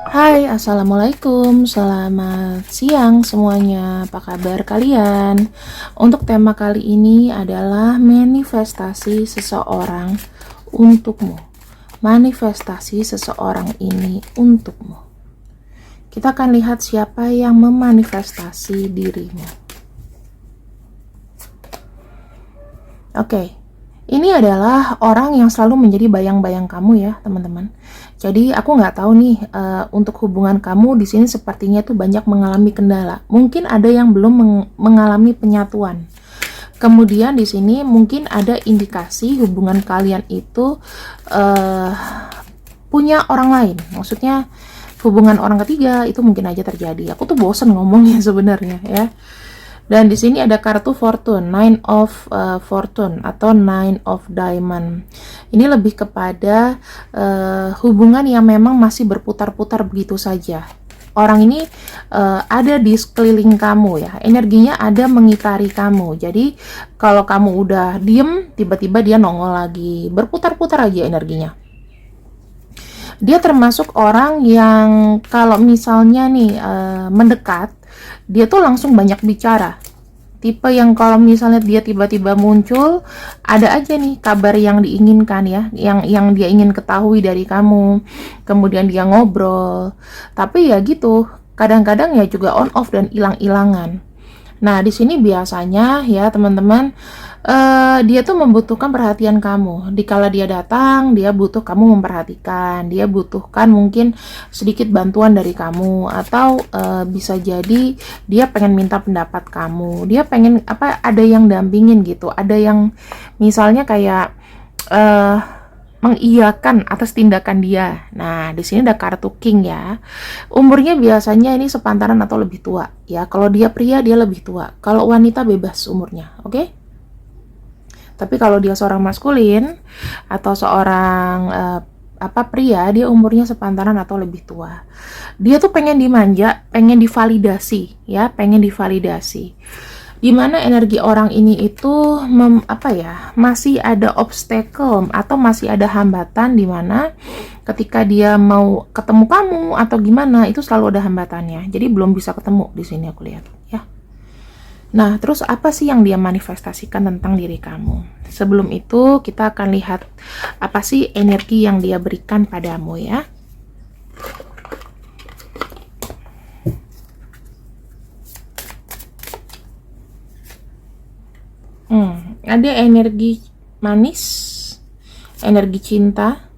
Hai, assalamualaikum, selamat siang semuanya. Apa kabar kalian? Untuk tema kali ini adalah manifestasi seseorang untukmu. Manifestasi seseorang ini untukmu. Kita akan lihat siapa yang memanifestasi dirimu. Oke. Ini adalah orang yang selalu menjadi bayang-bayang kamu ya, teman-teman. Jadi aku nggak tahu nih untuk hubungan kamu di sini sepertinya tuh banyak mengalami kendala. Mungkin ada yang belum mengalami penyatuan. Kemudian di sini mungkin ada indikasi hubungan kalian itu punya orang lain. Maksudnya hubungan orang ketiga itu mungkin aja terjadi. Aku tuh bosen ngomongnya sebenarnya ya. Dan di sini ada kartu Fortune, Nine of Fortune atau Nine of Diamond. Ini lebih kepada hubungan yang memang masih berputar-putar begitu saja. Orang ini ada di sekeliling kamu ya, energinya ada mengitari kamu. Jadi kalau kamu udah diem, tiba-tiba dia nongol lagi, berputar-putar aja energinya. Dia termasuk orang yang kalau misalnya nih mendekat, dia tuh langsung banyak bicara. Tipe yang kalau misalnya dia tiba-tiba muncul, ada aja nih kabar yang diinginkan ya, yang dia ingin ketahui dari kamu. Kemudian dia ngobrol. Tapi ya gitu, kadang-kadang ya juga on off dan hilang-hilangan. Nah, di sini biasanya ya teman-teman, dia tuh membutuhkan perhatian kamu. Dikala dia datang, dia butuh kamu memperhatikan. Dia butuhkan mungkin sedikit bantuan dari kamu, atau bisa jadi dia pengen minta pendapat kamu. Dia pengen ada yang dampingin gitu. Ada yang misalnya kayak mengiyakan atas tindakan dia. Nah, di sini ada kartu King ya. Umurnya biasanya ini sepantaran atau lebih tua ya. Kalau dia pria dia lebih tua. Kalau wanita bebas umurnya, oke? Tapi kalau dia seorang maskulin atau seorang pria, dia umurnya sepantaran atau lebih tua. Dia tuh pengen dimanja, pengen divalidasi ya, pengen divalidasi. Dimana energi orang ini itu masih ada obstacle atau masih ada hambatan, dimana ketika dia mau ketemu kamu atau gimana itu selalu ada hambatannya. Jadi belum bisa ketemu di sini aku lihat ya. Nah, terus apa sih yang dia manifestasikan tentang diri kamu? Sebelum itu kita akan lihat apa sih energi yang dia berikan padamu ya. Ada energi manis, energi cinta,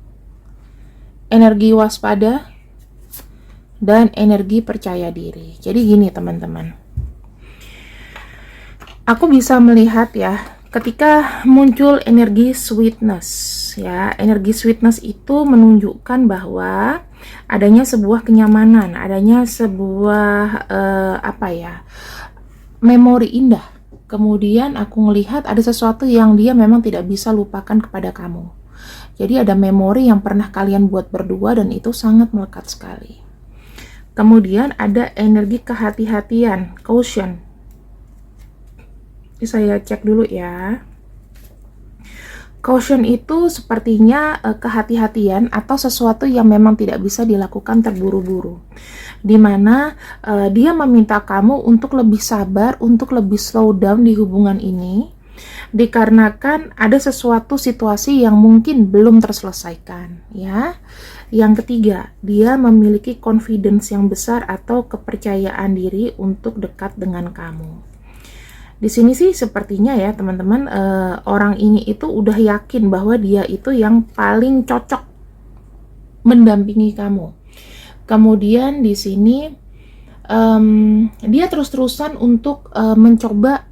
energi waspada, dan energi percaya diri. Jadi gini teman-teman, aku bisa melihat ya, ketika muncul energi sweetness ya, energi sweetness itu menunjukkan bahwa adanya sebuah kenyamanan, adanya sebuah memori indah. Kemudian aku melihat ada sesuatu yang dia memang tidak bisa lupakan kepada kamu. Jadi ada memori yang pernah kalian buat berdua dan itu sangat melekat sekali. Kemudian ada energi kehati-hatian, caution. Ini saya cek dulu ya. Caution itu sepertinya kehati-hatian atau sesuatu yang memang tidak bisa dilakukan terburu-buru. Dimana dia meminta kamu untuk lebih sabar, untuk lebih slow down di hubungan ini, dikarenakan ada sesuatu situasi yang mungkin belum terselesaikan ya. Yang ketiga, dia memiliki confidence yang besar atau kepercayaan diri untuk dekat dengan kamu. Di sini sih sepertinya ya teman-teman, orang ini itu udah yakin bahwa dia itu yang paling cocok mendampingi kamu. Kemudian di sini dia terus-terusan untuk mencoba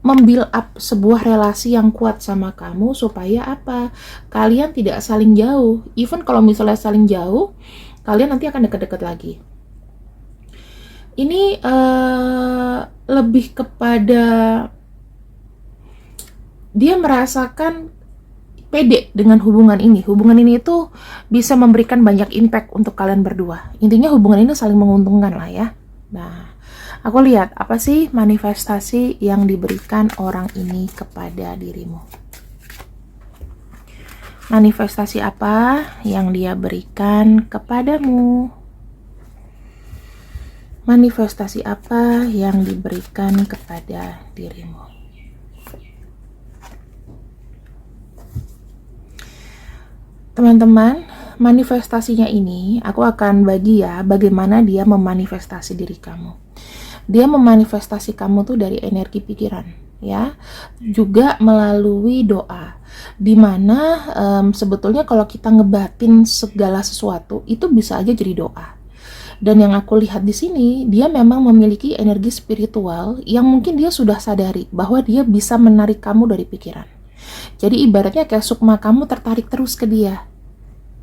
membuild up sebuah relasi yang kuat sama kamu supaya apa? Kalian tidak saling jauh. Even kalau misalnya saling jauh, kalian nanti akan dekat-dekat lagi. Ini lebih kepada dia merasakan pede dengan hubungan ini. Hubungan ini itu bisa memberikan banyak impact untuk kalian berdua. Intinya hubungan ini saling menguntungkan lah ya. Nah, aku lihat apa sih manifestasi yang diberikan orang ini kepada dirimu. Manifestasi apa yang dia berikan kepadamu? Manifestasi apa yang diberikan kepada dirimu? Teman-teman, manifestasinya ini aku akan bagi ya bagaimana dia memanifestasi diri kamu. Dia memanifestasi kamu tuh dari energi pikiran, ya, juga melalui doa. Dimana sebetulnya kalau kita ngebatin segala sesuatu itu bisa aja jadi doa. Dan yang aku lihat di sini, dia memang memiliki energi spiritual yang mungkin dia sudah sadari bahwa dia bisa menarik kamu dari pikiran. Jadi ibaratnya kayak sukma kamu tertarik terus ke dia.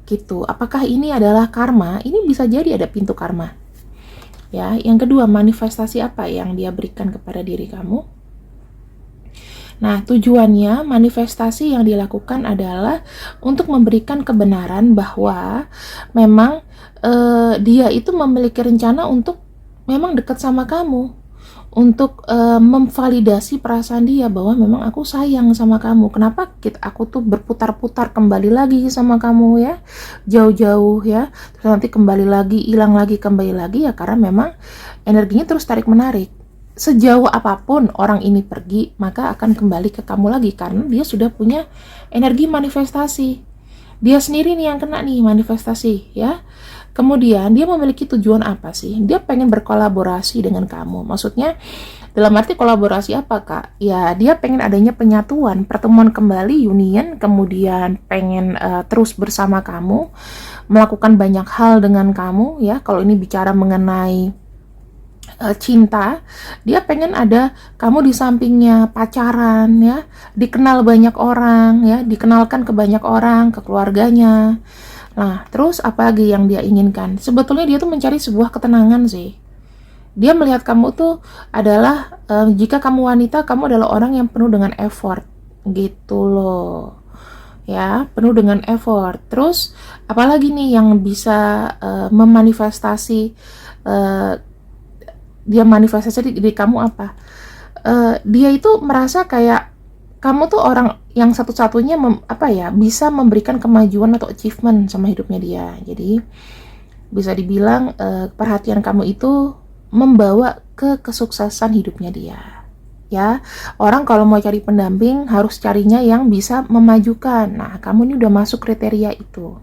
Gitu. Apakah ini adalah karma? Ini bisa jadi ada pintu karma. Ya, yang kedua, manifestasi apa yang dia berikan kepada diri kamu? Nah, tujuannya manifestasi yang dilakukan adalah untuk memberikan kebenaran bahwa memang dia itu memiliki rencana untuk memang dekat sama kamu, untuk memvalidasi perasaan dia bahwa memang aku sayang sama kamu. Kenapa aku tuh berputar-putar kembali lagi sama kamu ya, jauh-jauh ya, terus nanti kembali lagi, hilang lagi, kembali lagi ya, karena memang energinya terus tarik-menarik. Sejauh apapun orang ini pergi, maka akan kembali ke kamu lagi karena dia sudah punya energi manifestasi. Dia sendiri nih yang kena nih manifestasi ya. Kemudian dia memiliki tujuan apa sih? Dia pengen berkolaborasi dengan kamu. Maksudnya dalam arti kolaborasi apa, Kak? Ya, dia pengen adanya penyatuan, pertemuan kembali, union, kemudian pengen terus bersama kamu, melakukan banyak hal dengan kamu ya. Kalau ini bicara mengenai cinta, dia pengen ada kamu di sampingnya, pacaran ya, dikenal banyak orang ya, dikenalkan ke banyak orang, ke keluarganya. Nah, terus apa lagi yang dia inginkan? Sebetulnya dia tuh mencari sebuah ketenangan sih. Dia melihat kamu tuh adalah jika kamu wanita, kamu adalah orang yang penuh dengan effort gitu loh. Ya, penuh dengan effort. Terus apalagi nih yang bisa memanifestasi dia manifestasi di kamu apa? Dia itu merasa kayak kamu tuh orang yang satu-satunya bisa memberikan kemajuan atau achievement sama hidupnya dia. Jadi bisa dibilang perhatian kamu itu membawa ke kesuksesan hidupnya dia. Ya, orang kalau mau cari pendamping harus carinya yang bisa memajukan. Nah, kamu ini udah masuk kriteria itu.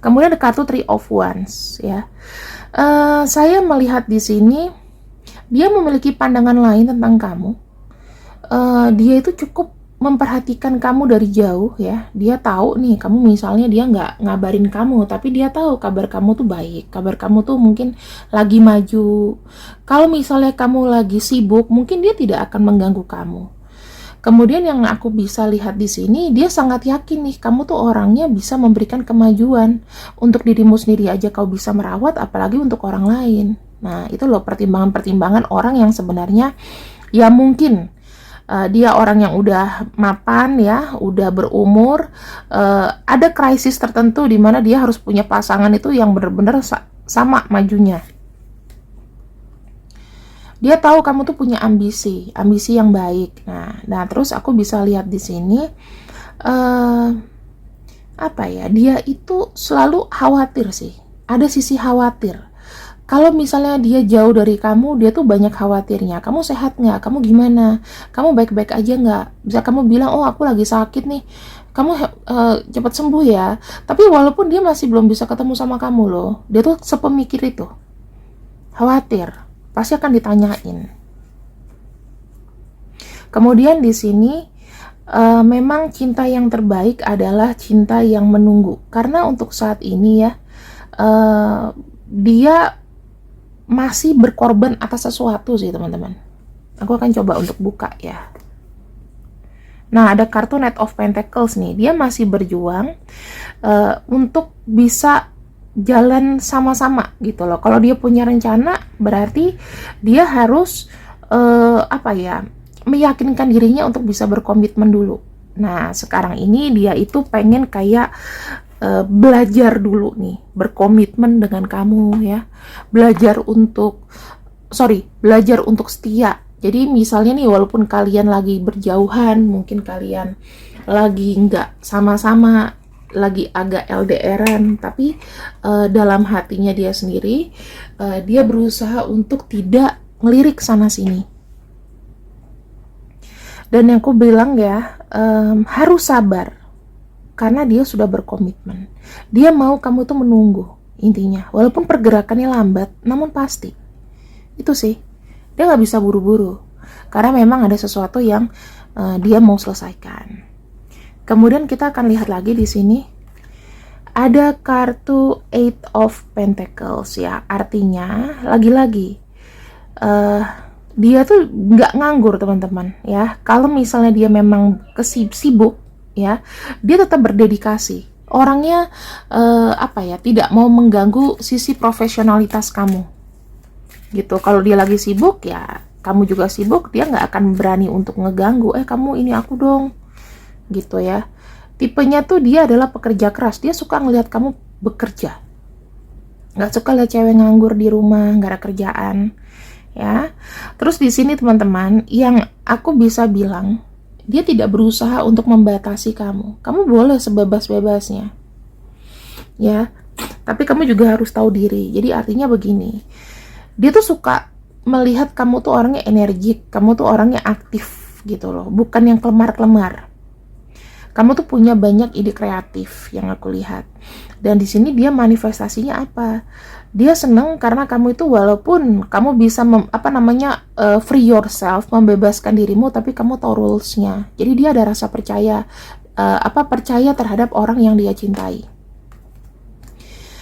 Kemudian ada kartu Three of Wands ya. Saya melihat di sini dia memiliki pandangan lain tentang kamu. Dia itu cukup memperhatikan kamu dari jauh ya. Dia tahu nih kamu misalnya dia nggak ngabarin kamu, tapi dia tahu kabar kamu tuh baik, kabar kamu tuh mungkin lagi maju. Kalau misalnya kamu lagi sibuk, mungkin dia tidak akan mengganggu kamu. Kemudian yang aku bisa lihat di sini, dia sangat yakin nih, kamu tuh orangnya bisa memberikan kemajuan. Untuk dirimu sendiri aja kau bisa merawat, apalagi untuk orang lain. Nah, itu loh pertimbangan-pertimbangan orang yang sebenarnya, ya mungkin dia orang yang udah mapan ya, udah berumur, ada krisis tertentu di mana dia harus punya pasangan itu yang benar-benar sama majunya. Dia tahu kamu tuh punya ambisi yang baik. Nah terus aku bisa lihat di sini dia itu selalu khawatir sih. Ada sisi khawatir. Kalau misalnya dia jauh dari kamu, dia tuh banyak khawatirnya. Kamu sehat nggak? Kamu gimana? Kamu baik-baik aja nggak? Bisa kamu bilang, oh aku lagi sakit nih. Kamu cepat sembuh ya. Tapi walaupun dia masih belum bisa ketemu sama kamu loh, dia tuh sepemikir itu. Khawatir. Pasti akan ditanyain. Kemudian di sini memang cinta yang terbaik adalah cinta yang menunggu. Karena untuk saat ini ya, dia masih berkorban atas sesuatu sih teman-teman. Aku akan coba untuk buka ya. Nah, ada kartu Knight of Pentacles nih. Dia masih berjuang untuk bisa jalan sama-sama gitu loh. Kalau dia punya rencana, berarti dia harus meyakinkan dirinya untuk bisa berkomitmen dulu. Nah, sekarang ini dia itu pengen kayak belajar dulu nih, berkomitmen dengan kamu ya. Belajar untuk setia. Jadi misalnya nih, walaupun kalian lagi berjauhan, mungkin kalian lagi nggak sama-sama lagi agak LDRan, tapi dalam hatinya dia sendiri dia berusaha untuk tidak ngelirik sana sini. Dan yang aku bilang ya, harus sabar karena dia sudah berkomitmen. Dia mau kamu tuh menunggu, intinya. Walaupun pergerakannya lambat, namun pasti. Itu sih, dia nggak bisa buru-buru karena memang ada sesuatu yang dia mau selesaikan. Kemudian kita akan lihat lagi di sini ada kartu Eight of Pentacles ya, artinya lagi-lagi dia tuh nggak nganggur teman-teman ya. Kalau misalnya dia memang sibuk ya, dia tetap berdedikasi. Orangnya tidak mau mengganggu sisi profesionalitas kamu gitu. Kalau dia lagi sibuk ya kamu juga sibuk, dia nggak akan berani untuk ngeganggu. Kamu ini aku dong gitu ya. Tipenya tuh dia adalah pekerja keras. Dia suka ngelihat kamu bekerja, nggak suka lihat cewek nganggur di rumah nggak ada kerjaan ya. Terus di sini teman-teman, yang aku bisa bilang, dia tidak berusaha untuk membatasi kamu. Kamu boleh sebebas-bebasnya ya, tapi kamu juga harus tahu diri. Jadi artinya begini, dia tuh suka melihat kamu tuh orangnya energik, kamu tuh orangnya aktif gitu loh, bukan yang kelemar-kelemar. Kamu tuh punya banyak ide kreatif yang aku lihat. Dan di sini dia manifestasinya apa? Dia seneng karena kamu itu walaupun kamu bisa free yourself, membebaskan dirimu, tapi kamu tahu rules-nya. Jadi dia ada rasa percaya, percaya terhadap orang yang dia cintai.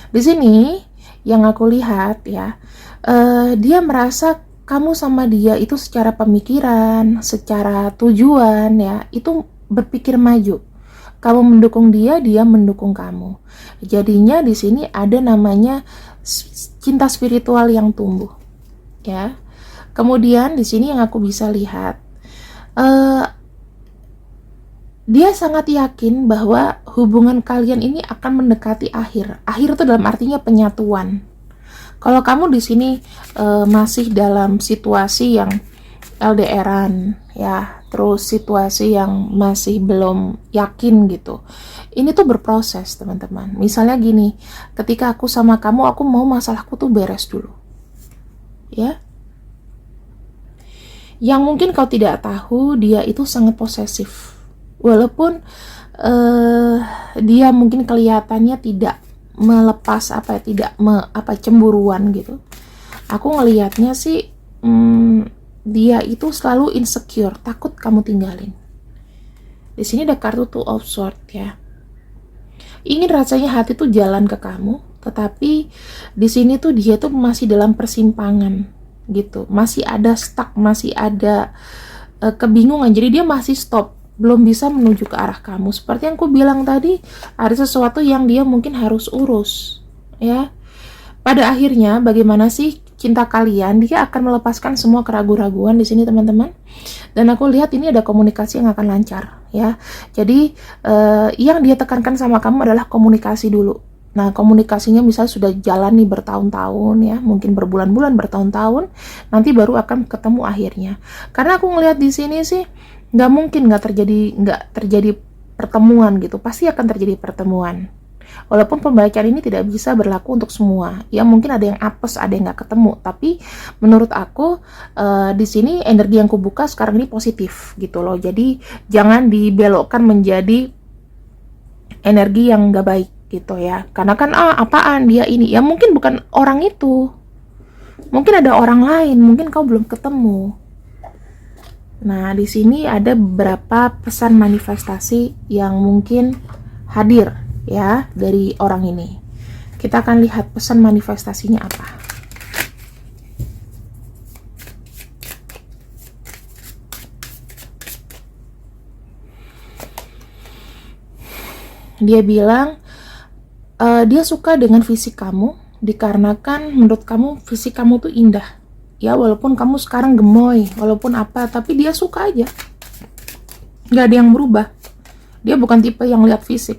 Di sini yang aku lihat ya, dia merasa kamu sama dia itu secara pemikiran, secara tujuan ya, itu berpikir maju. Kamu mendukung dia, dia mendukung kamu. Jadinya di sini ada namanya cinta spiritual yang tumbuh, ya. Kemudian di sini yang aku bisa lihat, dia sangat yakin bahwa hubungan kalian ini akan mendekati akhir. Akhir itu dalam artinya penyatuan. Kalau kamu di sini masih dalam situasi yang LDRan ya, terus situasi yang masih belum yakin gitu, ini tuh berproses teman-teman. Misalnya gini, ketika aku sama kamu, aku mau masalahku tuh beres dulu ya. Yang mungkin kau tidak tahu, dia itu sangat posesif. Walaupun dia mungkin kelihatannya tidak melepas cemburuan gitu. Aku ngelihatnya sih dia itu selalu insecure, takut kamu tinggalin. Di sini ada kartu Two of Swords ya. Ingin rasanya hati tuh jalan ke kamu, tetapi di sini tuh dia tuh masih dalam persimpangan gitu. Masih ada stuck, masih ada kebingungan. Jadi dia masih stop, belum bisa menuju ke arah kamu. Seperti yang aku bilang tadi, ada sesuatu yang dia mungkin harus urus ya. Pada akhirnya bagaimana sih cinta kalian? Dia akan melepaskan semua keraguan-raguan di sini teman-teman. Dan aku lihat ini ada komunikasi yang akan lancar ya. Jadi yang dia tekankan sama kamu adalah komunikasi dulu. Nah, komunikasinya misalnya sudah jalan nih bertahun-tahun ya, mungkin berbulan-bulan, bertahun-tahun, nanti baru akan ketemu akhirnya. Karena aku ngelihat di sini sih nggak mungkin nggak terjadi pertemuan gitu. Pasti akan terjadi pertemuan. Walaupun pembacaan ini tidak bisa berlaku untuk semua, ya mungkin ada yang apes, ada yang nggak ketemu. Tapi menurut aku di sini energi yang kubuka sekarang ini positif gitu loh. Jadi jangan dibelokkan menjadi energi yang nggak baik gitu ya. Karena kan apaan dia ini? Ya mungkin bukan orang itu, mungkin ada orang lain, mungkin kau belum ketemu. Nah di sini ada beberapa pesan manifestasi yang mungkin hadir ya dari orang ini. Kita akan lihat pesan manifestasinya apa. Dia bilang dia suka dengan fisik kamu dikarenakan menurut kamu fisik kamu tuh indah ya, walaupun kamu sekarang gemoy, walaupun apa, tapi dia suka aja, nggak ada yang berubah. Dia bukan tipe yang lihat fisik.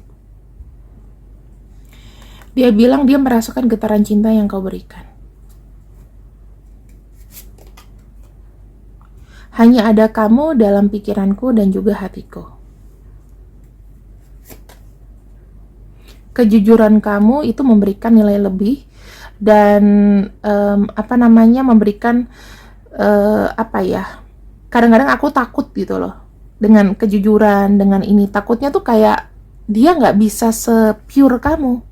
Dia bilang dia merasakan getaran cinta yang kau berikan. Hanya ada kamu dalam pikiranku dan juga hatiku. kejujuran kamu itu memberikan nilai lebih, dan memberikan kadang-kadang aku takut gitu loh dengan kejujuran, dengan ini takutnya tuh kayak dia nggak bisa se-pure kamu.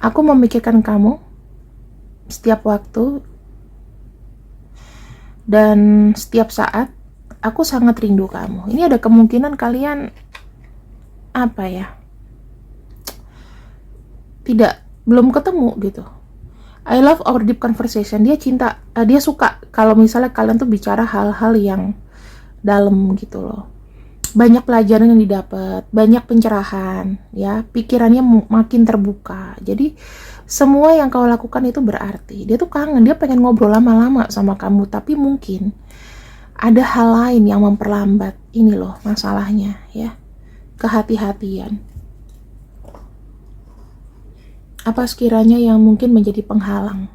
Aku memikirkan kamu setiap waktu dan setiap saat. Aku sangat rindu kamu. Ini ada kemungkinan kalian belum ketemu gitu. I love our deep conversation. Dia suka kalau misalnya kalian tuh bicara hal-hal yang dalam gitu loh. Banyak pelajaran yang didapat, banyak pencerahan, ya, pikirannya makin terbuka. Jadi semua yang kau lakukan itu berarti. Dia tuh kangen, dia pengen ngobrol lama-lama sama kamu, tapi mungkin ada hal lain yang memperlambat. Ini loh masalahnya, ya. Kehati-hatian. Apa sekiranya yang mungkin menjadi penghalang?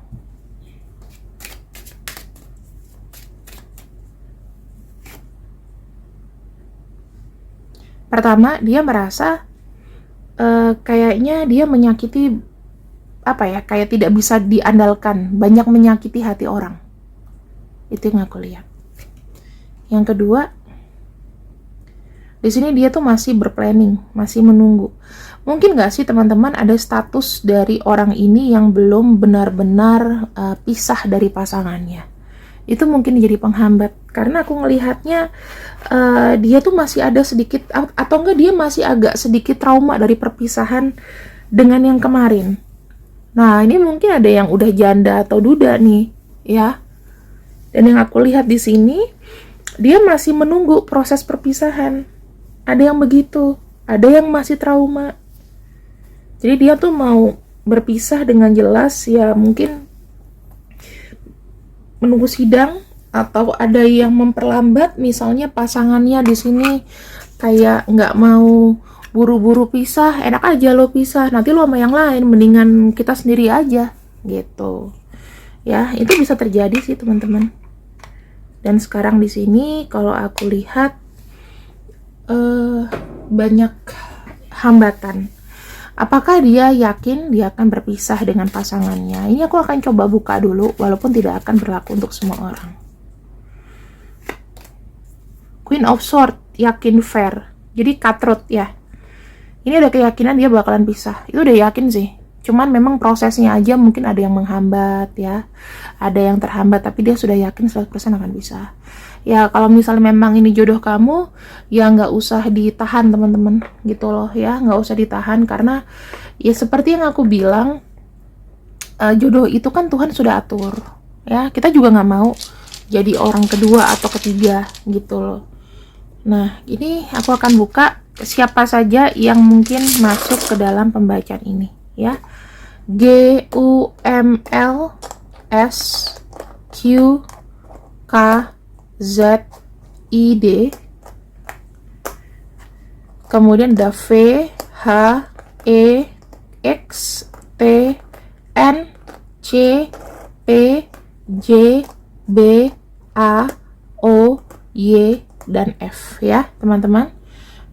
Pertama, dia merasa kayaknya dia menyakiti, kayak tidak bisa diandalkan, banyak menyakiti hati orang. Itu yang aku lihat. Yang kedua, di sini dia tuh masih berplanning, masih menunggu. Mungkin nggak sih teman-teman ada status dari orang ini yang belum benar-benar pisah dari pasangannya. Itu mungkin jadi penghambat. Karena aku ngelihatnya dia tuh masih ada sedikit, atau enggak dia masih agak sedikit trauma dari perpisahan dengan yang kemarin. Nah, ini mungkin ada yang udah janda atau duda nih, ya. Dan yang aku lihat di sini, dia masih menunggu proses perpisahan. Ada yang begitu, ada yang masih trauma. Jadi dia tuh mau berpisah dengan jelas, ya mungkin menunggu sidang, atau ada yang memperlambat, misalnya pasangannya di sini kayak nggak mau buru-buru pisah, enak aja lo pisah, nanti lo sama yang lain, mendingan kita sendiri aja, gitu. Ya, itu bisa terjadi sih teman-teman. Dan sekarang di sini kalau aku lihat banyak hambatan. Apakah dia yakin dia akan berpisah dengan pasangannya? Ini aku akan coba buka dulu, walaupun tidak akan berlaku untuk semua orang. Queen of Swords, yakin fair. Jadi cutthroat ya. Ini ada keyakinan dia bakalan pisah. Itu udah yakin sih. Cuman memang prosesnya aja mungkin ada yang menghambat ya. Ada yang terhambat, tapi dia sudah yakin 100% akan bisa. Ya kalau misalnya memang ini jodoh kamu, ya nggak usah ditahan teman-teman gitu loh ya. Nggak usah ditahan, karena ya seperti yang aku bilang, jodoh itu kan Tuhan sudah atur ya. Kita juga nggak mau jadi orang kedua atau ketiga gitu loh. Nah ini aku akan buka siapa saja yang mungkin masuk ke dalam pembacaan ini ya. GUMLSQKZID, kemudian ada VHEXTNCPJBAOY dan F ya teman-teman.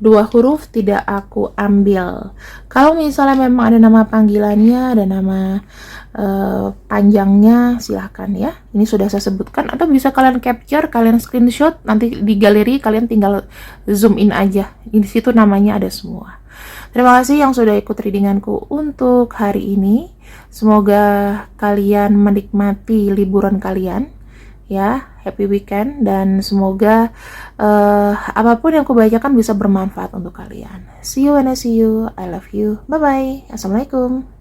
2 huruf tidak aku ambil. Kalau misalnya memang ada nama panggilannya, ada nama panjangnya, silahkan ya. Ini sudah saya sebutkan, atau bisa kalian capture, kalian screenshot, nanti di galeri kalian tinggal zoom in aja. Di situ namanya ada semua. Terima kasih yang sudah ikut readinganku untuk hari ini. Semoga kalian menikmati liburan kalian ya, happy weekend, dan semoga apapun yang aku bacakan bisa bermanfaat untuk kalian. See you when I see you. I love you. Bye bye. Assalamualaikum.